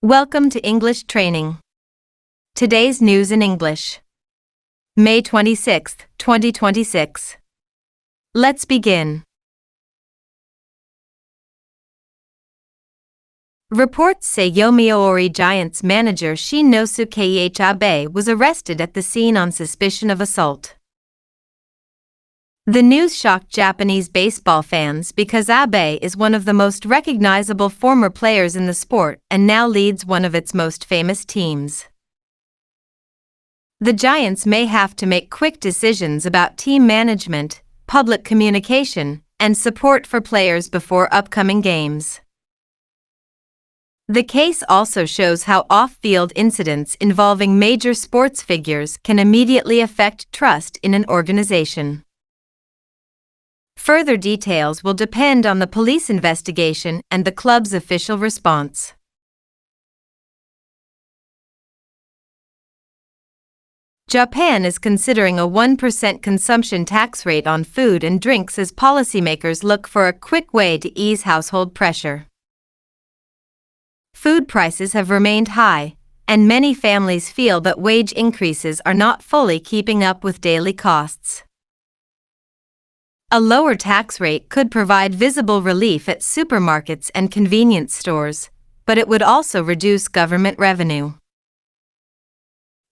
Welcome to English Training. Today's news in English. May 26, 2026. Let's begin. Reports say Yomiuri Giants manager Shinnosuke Abe was arrested at the scene on suspicion of assault. The news shocked Japanese baseball fans because Abe is one of the most recognizable former players in the sport and now leads one of its most famous teams. The Giants may have to make quick decisions about team management, public communication, and support for players before upcoming games. The case also shows how off-field incidents involving major sports figures can immediately affect trust in an organization. Further details will depend on the police investigation and the club's official response. Japan is considering a 1% consumption tax rate on food and drinks as policymakers look for a quick way to ease household pressure. Food prices have remained high, and many families feel that wage increases are not fully keeping up with daily costs. A lower tax rate could provide visible relief at supermarkets and convenience stores, but it would also reduce government revenue.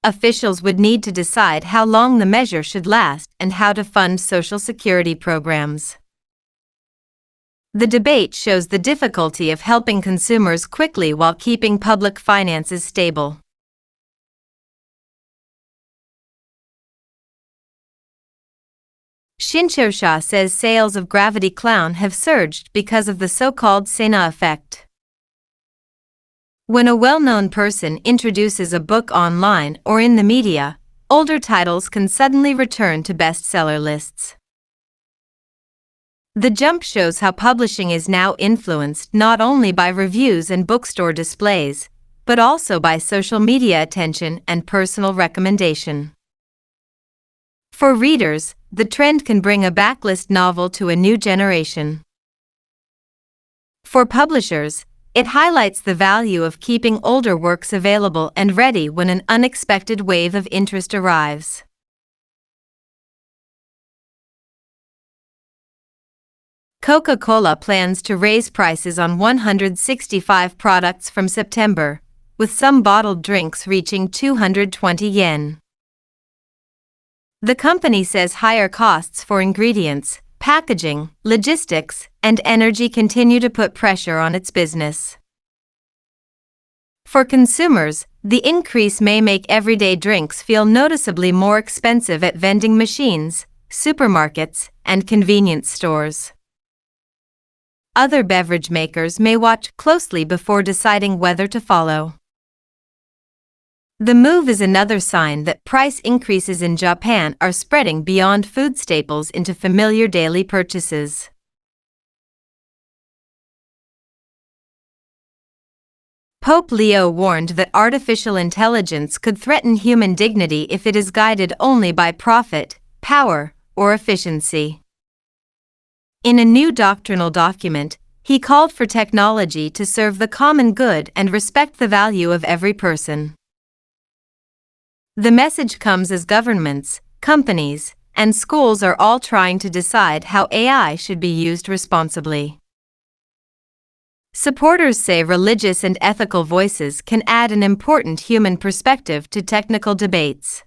Officials would need to decide how long the measure should last and how to fund Social Security programs. The debate shows the difficulty of helping consumers quickly while keeping public finances stable. Shinchosha says sales of Gravity Clown have surged because of the so-called Sena effect. When a well-known person introduces a book online or in the media, older titles can suddenly return to bestseller lists. The jump shows how publishing is now influenced not only by reviews and bookstore displays, but also by social media attention and personal recommendation. For readers, the trend can bring a backlist novel to a new generation. For publishers, it highlights the value of keeping older works available and ready when an unexpected wave of interest arrives. Coca-Cola plans to raise prices on 165 products from September, with some bottled drinks reaching 220 yen. The company says higher costs for ingredients, packaging, logistics, and energy continue to put pressure on its business. For consumers, the increase may make everyday drinks feel noticeably more expensive at vending machines, supermarkets, and convenience stores. Other beverage makers may watch closely before deciding whether to follow. The move is another sign that price increases in Japan are spreading beyond food staples into familiar daily purchases. Pope Leo warned that artificial intelligence could threaten human dignity if it is guided only by profit, power, or efficiency. In a new doctrinal document, he called for technology to serve the common good and respect the value of every person. The message comes as governments, companies, and schools are all trying to decide how AI should be used responsibly. Supporters say religious and ethical voices can add an important human perspective to technical debates.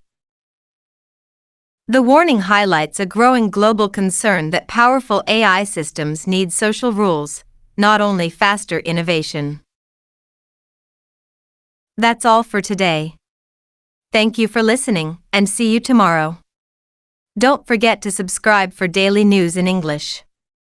The warning highlights a growing global concern that powerful AI systems need social rules, not only faster innovation. That's all for today. Thank you for listening, and see you tomorrow. Don't forget to subscribe for daily news in English.